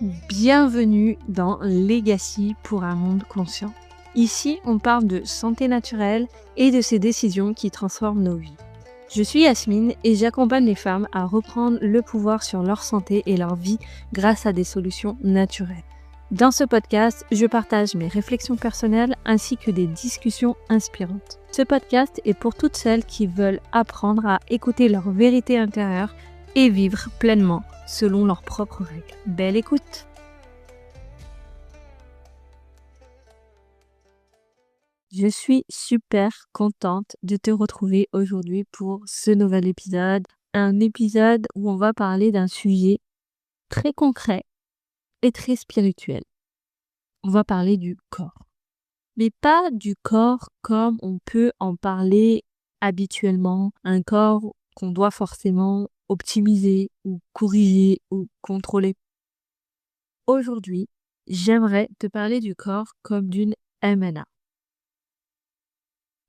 Bienvenue dans Legacy pour un monde conscient. Ici, on parle de santé naturelle et de ces décisions qui transforment nos vies. Je suis Yasmine et j'accompagne les femmes à reprendre le pouvoir sur leur santé et leur vie grâce à des solutions naturelles. Dans ce podcast, je partage mes réflexions personnelles ainsi que des discussions inspirantes. Ce podcast est pour toutes celles qui veulent apprendre à écouter leur vérité intérieure et vivre pleinement selon leurs propres règles. Belle écoute! Je suis super contente de te retrouver aujourd'hui pour ce nouvel épisode. Un épisode où on va parler d'un sujet très concret et très spirituel. On va parler du corps. Mais pas du corps comme on peut en parler habituellement. Un corps qu'on doit forcément optimiser ou corriger ou contrôler. Aujourd'hui, j'aimerais te parler du corps comme d'une MNA.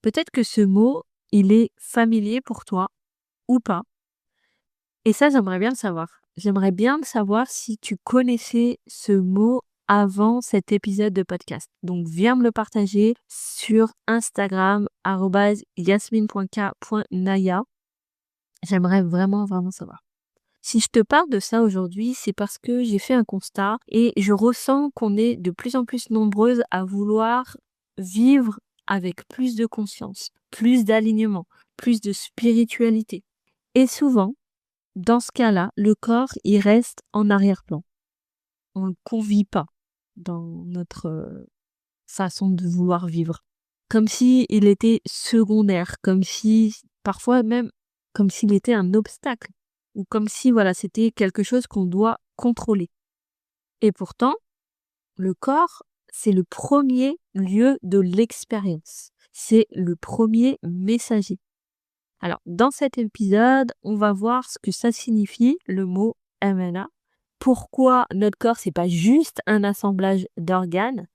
Peut-être que ce mot, il est familier pour toi ou pas. Et ça, j'aimerais bien le savoir. J'aimerais bien le savoir si tu connaissais ce mot avant cet épisode de podcast. Donc, viens me le partager sur Instagram, @yasmine.k.naya. J'aimerais vraiment savoir. Si je te parle de ça aujourd'hui, c'est parce que j'ai fait un constat et je ressens qu'on est de plus en plus nombreuses à vouloir vivre avec plus de conscience, plus d'alignement, plus de spiritualité. Et souvent, dans ce cas-là, le corps, il reste en arrière-plan. On ne le convie pas dans notre façon de vouloir vivre. Comme si il était secondaire, comme si, parfois même, comme s'il était un obstacle. Ou comme si, c'était quelque chose qu'on doit contrôler. Et pourtant, le corps, c'est le premier lieu de l'expérience. C'est le premier messager. Alors, dans cet épisode, on va voir ce que ça signifie, le mot MNA. Pourquoi notre corps, c'est pas juste un assemblage d'organes.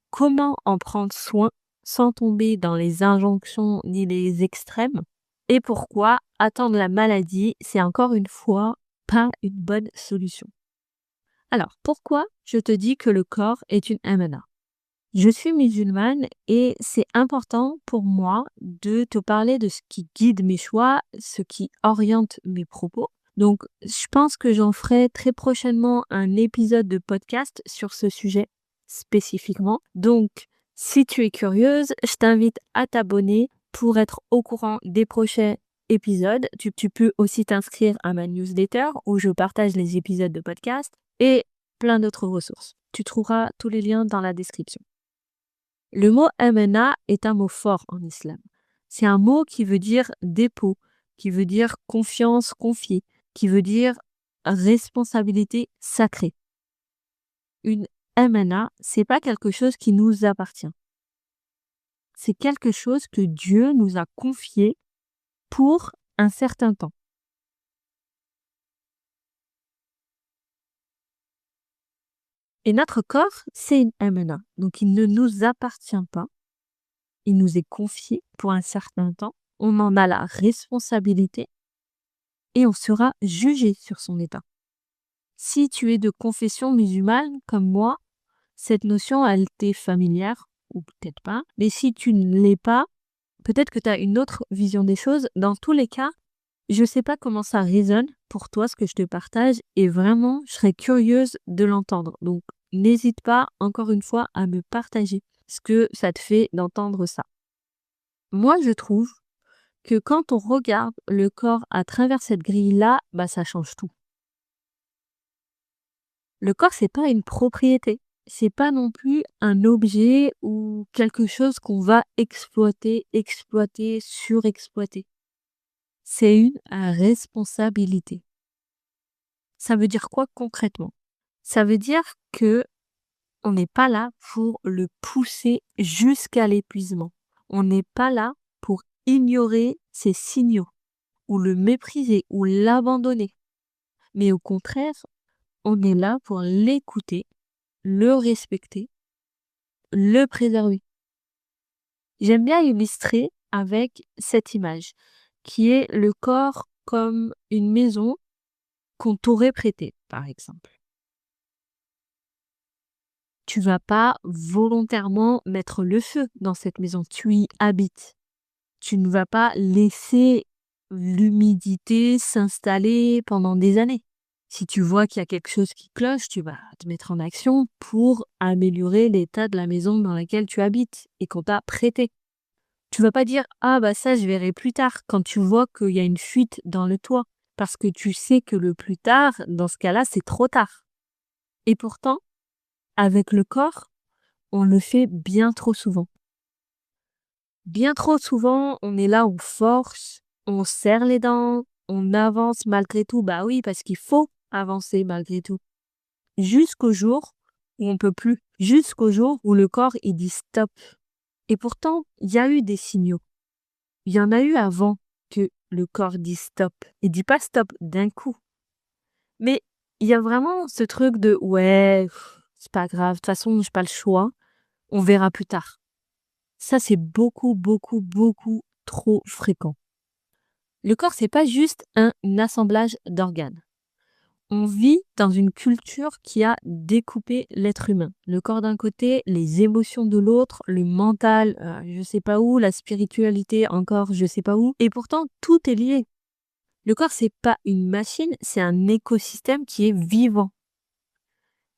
Comment en prendre soin sans tomber dans les injonctions ni les extrêmes. Et pourquoi attendre la maladie, c'est encore une fois pas une bonne solution. Alors, pourquoi je te dis que le corps est une MNA? Je suis musulmane et c'est important pour moi de te parler de ce qui guide mes choix, ce qui oriente mes propos. Donc, je pense que j'en ferai très prochainement un épisode de podcast sur ce sujet spécifiquement. Donc, si tu es curieuse, je t'invite à t'abonner pour être au courant des prochains épisodes. Tu peux aussi t'inscrire à ma newsletter où je partage les épisodes de podcast et plein d'autres ressources. Tu trouveras tous les liens dans la description. Le mot MNA est un mot fort en islam. C'est un mot qui veut dire dépôt, qui veut dire confiance confiée, qui veut dire responsabilité sacrée. Une MNA, c'est pas quelque chose qui nous appartient. C'est quelque chose que Dieu nous a confié pour un certain temps. Et notre corps, c'est une MNA. Donc, il ne nous appartient pas. Il nous est confié pour un certain temps. On en a la responsabilité et on sera jugé sur son état. Si tu es de confession musulmane comme moi, cette notion, elle t'est familière ou peut-être pas. Mais si tu ne l'es pas, peut-être que tu as une autre vision des choses. Dans tous les cas, je ne sais pas comment ça résonne pour toi, ce que je te partage. Et vraiment, je serais curieuse de l'entendre. Donc, n'hésite pas, encore une fois, à me partager ce que ça te fait d'entendre ça. Moi, je trouve que quand on regarde le corps à travers cette grille-là, ça change tout. Le corps, c'est pas une propriété. C'est pas non plus un objet ou quelque chose qu'on va exploiter, surexploiter. C'est une responsabilité. Ça veut dire quoi concrètement? Ça veut dire que on n'est pas là pour le pousser jusqu'à l'épuisement. On n'est pas là pour ignorer ses signaux ou le mépriser ou l'abandonner. Mais au contraire, on est là pour l'écouter, le respecter, le préserver. J'aime bien illustrer avec cette image, qui est le corps comme une maison qu'on t'aurait prêtée, par exemple. tu vas pas volontairement mettre le feu dans cette maison, tu y habites. Tu ne vas pas laisser l'humidité s'installer pendant des années. Si tu vois qu'il y a quelque chose qui cloche, tu vas te mettre en action pour améliorer l'état de la maison dans laquelle tu habites et qu'on t'a prêtée. Tu vas pas dire: «Ah bah ça je verrai plus tard», quand tu vois qu'il y a une fuite dans le toit, parce que tu sais que le plus tard, dans ce cas-là, c'est trop tard. Et pourtant, avec le corps, on le fait bien trop souvent. Bien trop souvent, on est là, on force, on serre les dents, on avance malgré tout. Bah oui, parce qu'il faut avancer malgré tout. Jusqu'au jour où on peut plus. Jusqu'au jour où le corps, il dit stop. Et pourtant, il y a eu des signaux. Il y en a eu avant que le corps dise stop. Il dit pas stop d'un coup. Mais il y a vraiment ce truc de ouais, c'est pas grave, de toute façon, j'ai pas le choix, on verra plus tard. Ça, c'est beaucoup, beaucoup, beaucoup trop fréquent. Le corps, c'est pas juste un assemblage d'organes. On vit dans une culture qui a découpé l'être humain. Le corps d'un côté, les émotions de l'autre, le mental, je sais pas où, la spiritualité encore, je sais pas où. Et pourtant, tout est lié. Le corps, c'est pas une machine, c'est un écosystème qui est vivant.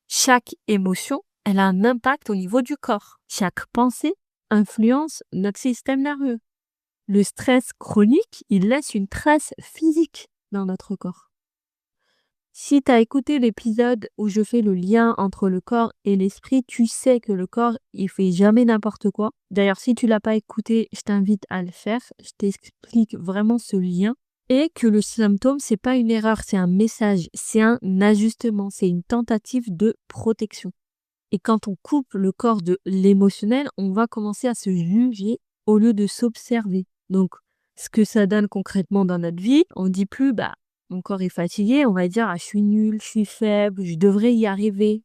Chaque émotion, elle a un impact au niveau du corps. Chaque pensée influence notre système nerveux. Le stress chronique, il laisse une trace physique dans notre corps. Si tu as écouté l'épisode où je fais le lien entre le corps et l'esprit, tu sais que le corps, il fait jamais n'importe quoi. D'ailleurs, si tu l'as pas écouté, je t'invite à le faire. Je t'explique vraiment ce lien. Et que le symptôme, c'est pas une erreur, c'est un message, c'est un ajustement, c'est une tentative de protection. Et quand on coupe le corps de l'émotionnel, on va commencer à se juger au lieu de s'observer. Donc, ce que ça donne concrètement dans notre vie, on dit plus, bah, mon corps est fatigué, on va dire, ah, je suis nulle, je suis faible, je devrais y arriver,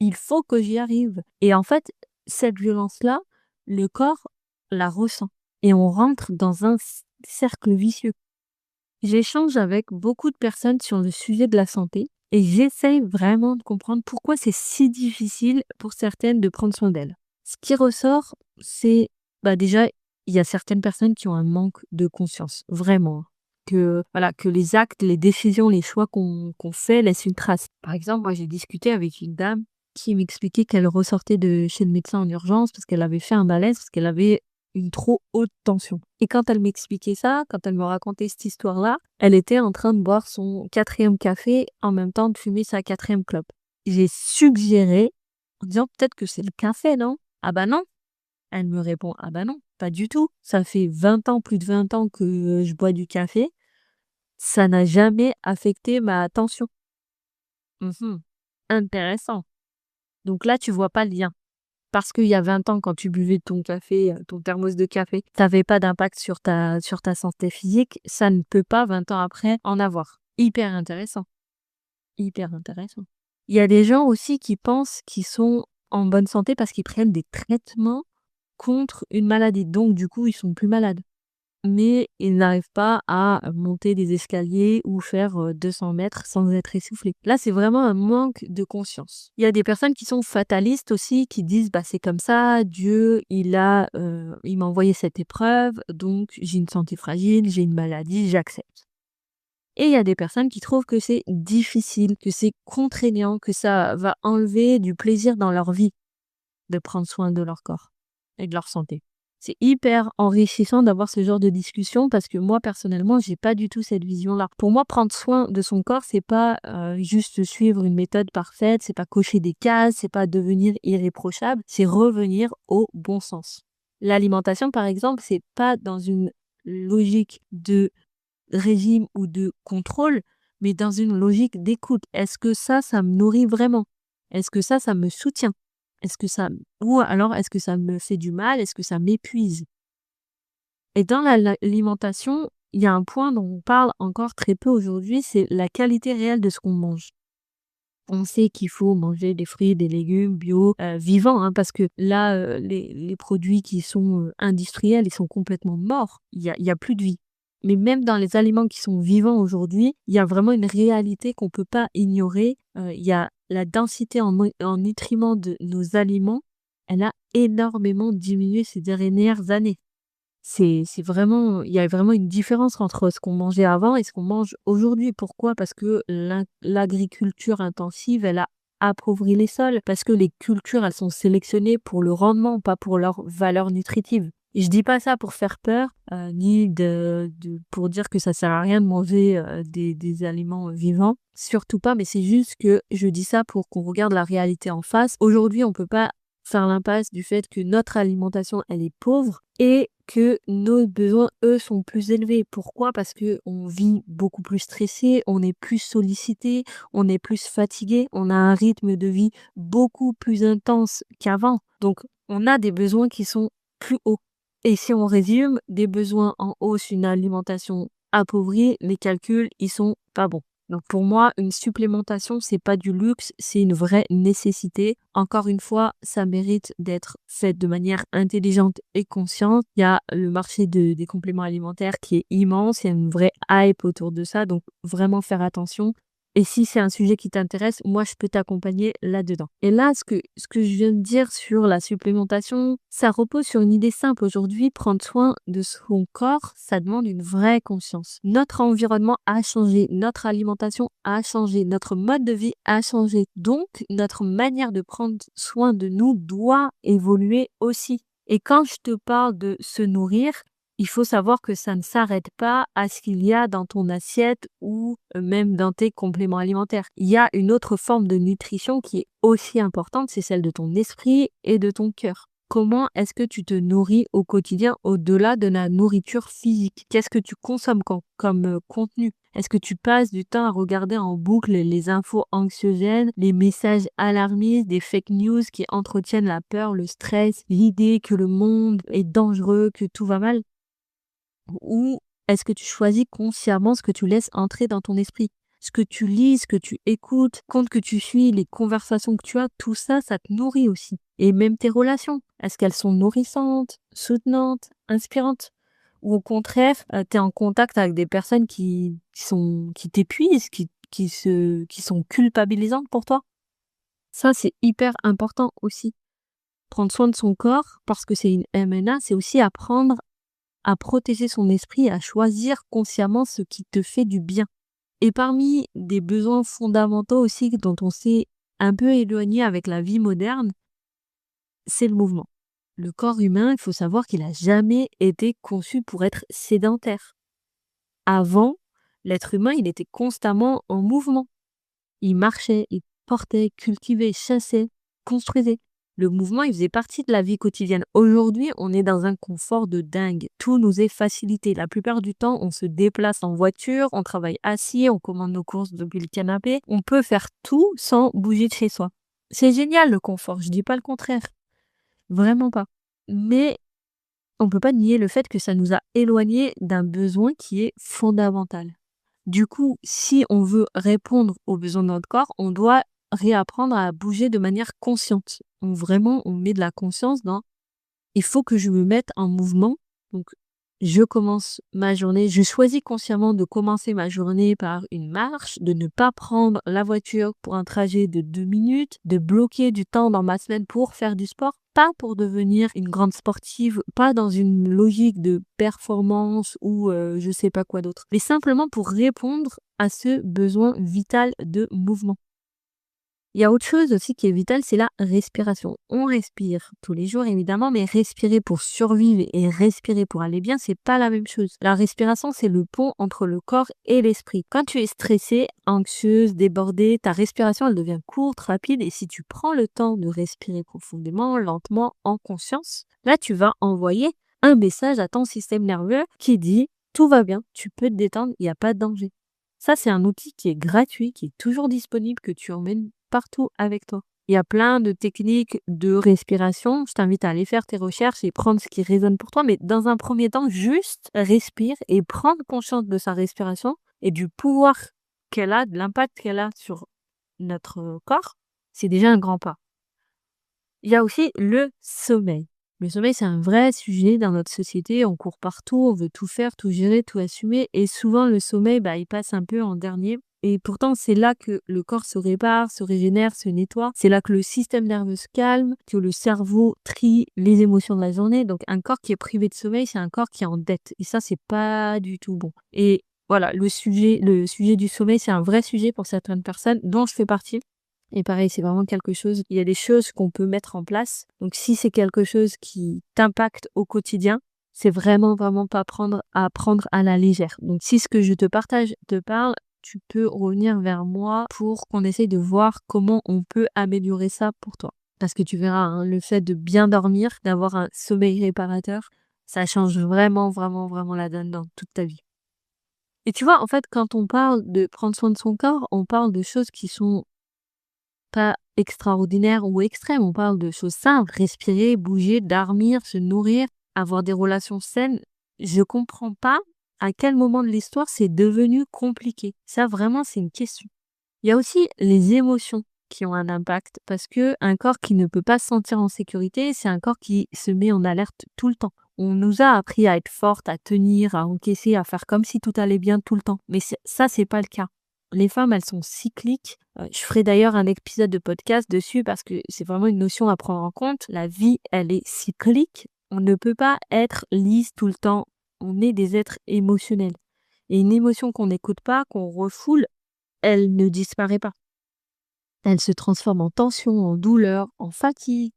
il faut que j'y arrive. Et en fait, cette violence-là, le corps la ressent. Et on rentre dans un cercle vicieux. J'échange avec beaucoup de personnes sur le sujet de la santé et j'essaye vraiment de comprendre pourquoi c'est si difficile pour certaines de prendre soin d'elles. Ce qui ressort, c'est bah déjà, il y a certaines personnes qui ont un manque de conscience, vraiment. Que, voilà, que les actes, les décisions, les choix qu'on fait laissent une trace. Par exemple, moi j'ai discuté avec une dame qui m'expliquait qu'elle ressortait de chez le médecin en urgence parce qu'elle avait fait un malaise, parce qu'elle avait une trop haute tension. Et quand elle m'expliquait ça, quand elle me racontait cette histoire-là, elle était en train de boire son 4e café en même temps de fumer sa 4e clope. J'ai suggéré en disant peut-être que c'est le café, non? Ah bah non. Elle me répond ah bah non, pas du tout. Ça fait 20 ans, plus de 20 ans que je bois du café. Ça n'a jamais affecté ma tension. Intéressant. Donc là, tu vois pas le lien. Parce qu'il y a 20 ans, quand tu buvais ton café, ton thermos de café, ça avait pas d'impact sur ta santé physique, ça ne peut pas 20 ans après en avoir. Hyper intéressant, hyper intéressant. Il y a des gens aussi qui pensent qu'ils sont en bonne santé parce qu'ils prennent des traitements contre une maladie, donc du coup, ils sont plus malades. Mais ils n'arrivent pas à monter des escaliers ou faire 200 mètres sans être essoufflés. Là, c'est vraiment un manque de conscience. Il y a des personnes qui sont fatalistes aussi, qui disent bah c'est comme ça, Dieu il m'a envoyé cette épreuve, donc j'ai une santé fragile, j'ai une maladie, j'accepte. Et il y a des personnes qui trouvent que c'est difficile, que c'est contraignant, que ça va enlever du plaisir dans leur vie de prendre soin de leur corps et de leur santé. C'est hyper enrichissant d'avoir ce genre de discussion parce que moi, personnellement, j'ai pas du tout cette vision-là. Pour moi, prendre soin de son corps, c'est pas juste suivre une méthode parfaite, c'est pas cocher des cases, c'est pas devenir irréprochable, c'est revenir au bon sens. L'alimentation, par exemple, c'est pas dans une logique de régime ou de contrôle, mais dans une logique d'écoute. Est-ce que ça me nourrit vraiment? Est-ce que ça me soutient? Ou alors est-ce que ça me fait du mal? Est-ce que ça m'épuise? Et dans l'alimentation, il y a un point dont on parle encore très peu aujourd'hui, c'est la qualité réelle de ce qu'on mange. On sait qu'il faut manger des fruits, des légumes bio, vivants, hein, parce que là, les produits qui sont industriels, ils sont complètement morts. Il y a plus de vie. Mais même dans les aliments qui sont vivants aujourd'hui, il y a vraiment une réalité qu'on peut pas ignorer. Il y a la densité en nutriments de nos aliments, elle a énormément diminué ces dernières années. C'est vraiment il y a vraiment une différence entre ce qu'on mangeait avant et ce qu'on mange aujourd'hui. Pourquoi? Parce que l'agriculture intensive, elle a appauvri les sols, parce que les cultures, elles sont sélectionnées pour le rendement, pas pour leur valeur nutritive. Et je dis pas ça pour faire peur, ni pour dire que ça sert à rien de manger, des aliments, vivants, surtout pas, mais c'est juste que je dis ça pour qu'on regarde la réalité en face. Aujourd'hui, on peut pas faire l'impasse du fait que notre alimentation, elle est pauvre et que nos besoins, eux, sont plus élevés. Pourquoi? Parce que on vit beaucoup plus stressé, on est plus sollicité, on est plus fatigué, on a un rythme de vie beaucoup plus intense qu'avant. Donc, on a des besoins qui sont plus hauts. Et si on résume, des besoins en hausse, une alimentation appauvrie, les calculs, ils sont pas bons. Donc pour moi, une supplémentation, c'est pas du luxe, c'est une vraie nécessité. Encore une fois, ça mérite d'être fait de manière intelligente et consciente. Il y a le marché des compléments alimentaires qui est immense, il y a une vraie hype autour de ça, donc vraiment faire attention. Et si c'est un sujet qui t'intéresse, moi, je peux t'accompagner là-dedans. Et là, ce que je viens de dire sur la supplémentation, ça repose sur une idée simple. Aujourd'hui, prendre soin de son corps, ça demande une vraie conscience. Notre environnement a changé, notre alimentation a changé, notre mode de vie a changé. Donc, notre manière de prendre soin de nous doit évoluer aussi. Et quand je te parle de se nourrir, il faut savoir que ça ne s'arrête pas à ce qu'il y a dans ton assiette ou même dans tes compléments alimentaires. Il y a une autre forme de nutrition qui est aussi importante, c'est celle de ton esprit et de ton cœur. Comment est-ce que tu te nourris au quotidien au-delà de la nourriture physique? Qu'est-ce que tu consommes comme contenu? Est-ce que tu passes du temps à regarder en boucle les infos anxiogènes, les messages alarmistes, des fake news qui entretiennent la peur, le stress, l'idée que le monde est dangereux, que tout va mal? Ou est-ce que tu choisis consciemment ce que tu laisses entrer dans ton esprit? Ce que tu lis, ce que tu écoutes, compte que tu suis, les conversations que tu as, tout ça, ça te nourrit aussi. Et même tes relations, est-ce qu'elles sont nourrissantes, soutenantes, inspirantes? Ou au contraire, tu es en contact avec des personnes qui t'épuisent, qui sont culpabilisantes pour toi? Ça, c'est hyper important aussi. Prendre soin de son corps, parce que c'est une MNA, c'est aussi apprendre à protéger son esprit, à choisir consciemment ce qui te fait du bien. Et parmi des besoins fondamentaux aussi dont on s'est un peu éloigné avec la vie moderne, c'est le mouvement. Le corps humain, il faut savoir qu'il n'a jamais été conçu pour être sédentaire. Avant, l'être humain, il était constamment en mouvement. Il marchait, il portait, cultivait, chassait, construisait. Le mouvement, il faisait partie de la vie quotidienne. Aujourd'hui, on est dans un confort de dingue. Tout nous est facilité. La plupart du temps, on se déplace en voiture, on travaille assis, on commande nos courses depuis le canapé. On peut faire tout sans bouger de chez soi. C'est génial le confort, je dis pas le contraire. Vraiment pas. Mais on peut pas nier le fait que ça nous a éloignés d'un besoin qui est fondamental. Du coup, si on veut répondre aux besoins de notre corps, on doit réapprendre à bouger de manière consciente. Vraiment, on met de la conscience dans il faut que je me mette en mouvement. Donc, je commence ma journée, je choisis consciemment de commencer ma journée par une marche, de ne pas prendre la voiture pour un trajet de 2 minutes, de bloquer du temps dans ma semaine pour faire du sport, pas pour devenir une grande sportive, pas dans une logique de performance ou je sais pas quoi d'autre, mais simplement pour répondre à ce besoin vital de mouvement. Il y a autre chose aussi qui est vitale, c'est la respiration. On respire tous les jours évidemment, mais respirer pour survivre et respirer pour aller bien, c'est pas la même chose. La respiration, c'est le pont entre le corps et l'esprit. Quand tu es stressée, anxieuse, débordée, ta respiration, elle devient courte, rapide, et si tu prends le temps de respirer profondément, lentement, en conscience, là, tu vas envoyer un message à ton système nerveux qui dit tout va bien, tu peux te détendre, il n'y a pas de danger. Ça, c'est un outil qui est gratuit, qui est toujours disponible, que tu emmènes partout avec toi. Il y a plein de techniques de respiration. Je t'invite à aller faire tes recherches et prendre ce qui résonne pour toi. Mais dans un premier temps, juste respire et prendre conscience de sa respiration et du pouvoir qu'elle a, de l'impact qu'elle a sur notre corps. C'est déjà un grand pas. Il y a aussi le sommeil. Le sommeil, c'est un vrai sujet dans notre société. On court partout, on veut tout faire, tout gérer, tout assumer. Et souvent, le sommeil, il passe un peu en dernier. Et pourtant, c'est là que le corps se répare, se régénère, se nettoie. C'est là que le système nerveux se calme, que le cerveau trie les émotions de la journée. Donc, un corps qui est privé de sommeil, c'est un corps qui est en dette. Et ça, c'est pas du tout bon. Et voilà, le sujet du sommeil, c'est un vrai sujet pour certaines personnes, dont je fais partie. Et pareil, c'est vraiment quelque chose, il y a des choses qu'on peut mettre en place. Donc, si c'est quelque chose qui t'impacte au quotidien, c'est vraiment, vraiment pas prendre à la légère. Donc, si ce que je te partage te parle, tu peux revenir vers moi pour qu'on essaye de voir comment on peut améliorer ça pour toi. Parce que tu verras, hein, le fait de bien dormir, d'avoir un sommeil réparateur, ça change vraiment, vraiment, vraiment la donne dans toute ta vie. Et tu vois, en fait, quand on parle de prendre soin de son corps, on parle de choses qui sont pas extraordinaires ou extrêmes. On parle de choses simples, respirer, bouger, dormir, se nourrir, avoir des relations saines. Je comprends pas à quel moment de l'histoire c'est devenu compliqué. Ça, vraiment, c'est une question. Il y a aussi les émotions qui ont un impact parce que un corps qui ne peut pas se sentir en sécurité, c'est un corps qui se met en alerte tout le temps. On nous a appris à être forte, à tenir, à encaisser, à faire comme si tout allait bien tout le temps. Mais ça, c'est pas le cas. Les femmes, elles sont cycliques. Je ferai d'ailleurs un épisode de podcast dessus parce que c'est vraiment une notion à prendre en compte. La vie, elle est cyclique. On ne peut pas être lisse tout le temps. On est des êtres émotionnels. Et une émotion qu'on n'écoute pas, qu'on refoule, elle ne disparaît pas. Elle se transforme en tension, en douleur, en fatigue.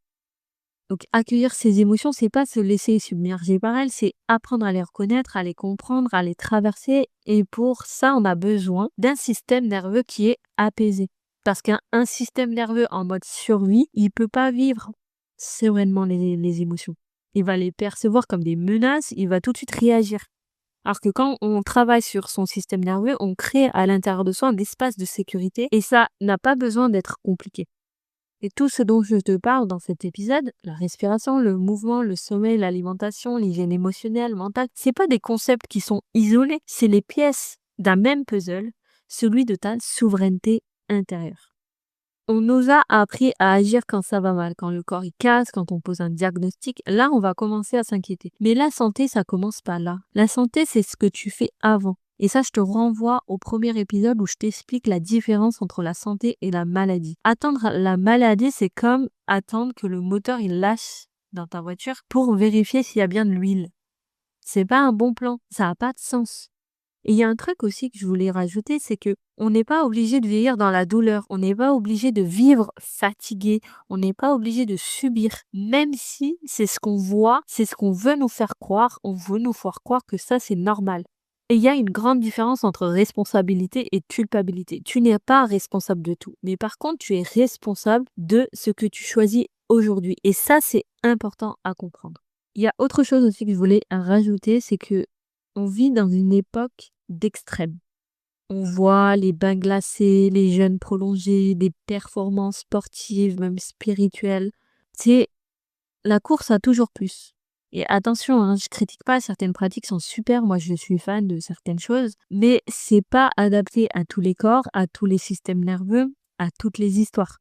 Donc accueillir ces émotions, c'est pas se laisser submerger par elles, c'est apprendre à les reconnaître, à les comprendre, à les traverser. Et pour ça, on a besoin d'un système nerveux qui est apaisé. Parce qu'un système nerveux en mode survie, il peut pas vivre sereinement les émotions. Il va les percevoir comme des menaces, il va tout de suite réagir. Alors que quand on travaille sur son système nerveux, on crée à l'intérieur de soi un espace de sécurité et ça n'a pas besoin d'être compliqué. Et tout ce dont je te parle dans cet épisode, la respiration, le mouvement, le sommeil, l'alimentation, l'hygiène émotionnelle, mentale, c'est pas des concepts qui sont isolés, c'est les pièces d'un même puzzle, celui de ta souveraineté intérieure. On nous a appris à agir quand ça va mal, quand le corps il casse, quand on pose un diagnostic. Là, on va commencer à s'inquiéter. Mais la santé, ça commence pas là. La santé, c'est ce que tu fais avant. Et ça, je te renvoie au premier épisode où je t'explique la différence entre la santé et la maladie. Attendre la maladie, c'est comme attendre que le moteur il lâche dans ta voiture pour vérifier s'il y a bien de l'huile. C'est pas un bon plan. Ça n'a pas de sens. Et il y a un truc aussi que je voulais rajouter, c'est que on n'est pas obligé de vieillir dans la douleur, on n'est pas obligé de vivre fatigué, on n'est pas obligé de subir, même si c'est ce qu'on voit, c'est ce qu'on veut nous faire croire, on veut nous faire croire que ça c'est normal. Et il y a une grande différence entre responsabilité et culpabilité. Tu n'es pas responsable de tout, mais par contre tu es responsable de ce que tu choisis aujourd'hui. Et ça c'est important à comprendre. Il y a autre chose aussi que je voulais rajouter, c'est que on vit dans une époque d'extrême. On voit les bains glacés, les jeûnes prolongés, des performances sportives, même spirituelles. C'est la course à toujours plus. Et attention, hein, je critique pas, certaines pratiques sont super, moi je suis fan de certaines choses, mais c'est pas adapté à tous les corps, à tous les systèmes nerveux, à toutes les histoires.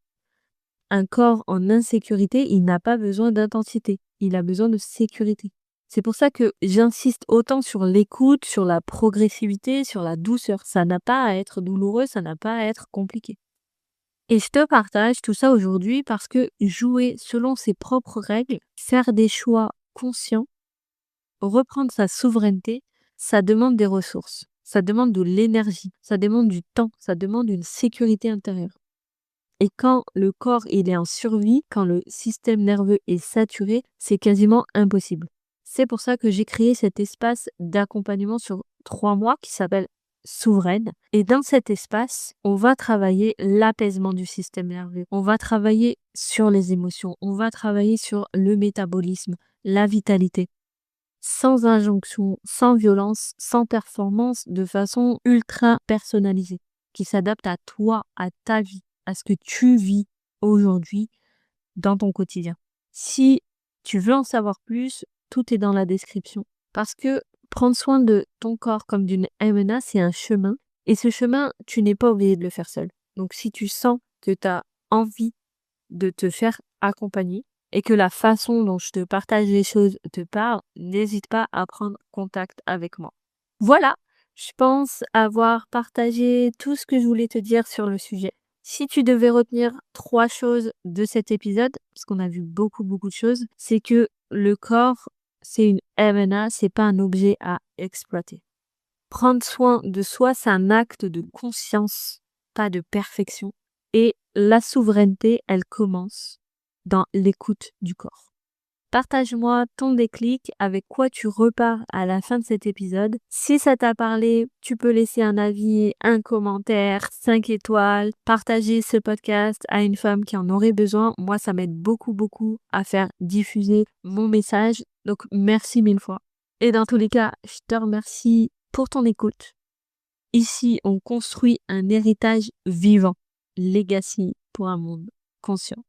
Un corps en insécurité, il n'a pas besoin d'intensité, il a besoin de sécurité. C'est pour ça que j'insiste autant sur l'écoute, sur la progressivité, sur la douceur. Ça n'a pas à être douloureux, ça n'a pas à être compliqué. Et je te partage tout ça aujourd'hui parce que jouer selon ses propres règles, faire des choix conscients, reprendre sa souveraineté, ça demande des ressources, ça demande de l'énergie, ça demande du temps, ça demande une sécurité intérieure. Et quand le corps il est en survie, quand le système nerveux est saturé, c'est quasiment impossible. C'est pour ça que j'ai créé cet espace d'accompagnement sur 3 mois qui s'appelle Souveraine. Et dans cet espace, on va travailler l'apaisement du système nerveux. On va travailler sur les émotions. On va travailler sur le métabolisme, la vitalité. Sans injonction, sans violence, sans performance, de façon ultra personnalisée, qui s'adapte à toi, à ta vie, à ce que tu vis aujourd'hui dans ton quotidien. Si tu veux en savoir plus, tout est dans la description. Parce que prendre soin de ton corps comme d'une MNA, c'est un chemin. Et ce chemin, tu n'es pas obligé de le faire seul. Donc si tu sens que tu as envie de te faire accompagner, et que la façon dont je te partage les choses te parle, n'hésite pas à prendre contact avec moi. Voilà, je pense avoir partagé tout ce que je voulais te dire sur le sujet. Si tu devais retenir 3 choses de cet épisode, parce qu'on a vu beaucoup, beaucoup de choses, c'est que le corps, c'est une M&A, c'est pas un objet à exploiter. Prendre soin de soi, c'est un acte de conscience, pas de perfection. Et la souveraineté, elle commence dans l'écoute du corps. Partage-moi ton déclic, avec quoi tu repars à la fin de cet épisode. Si ça t'a parlé, tu peux laisser un avis, un commentaire, 5 étoiles, partager ce podcast à une femme qui en aurait besoin. Moi, ça m'aide beaucoup, beaucoup à faire diffuser mon message. Donc, merci 1000 fois. Et dans tous les cas, je te remercie pour ton écoute. Ici, on construit un héritage vivant, legacy pour un monde conscient.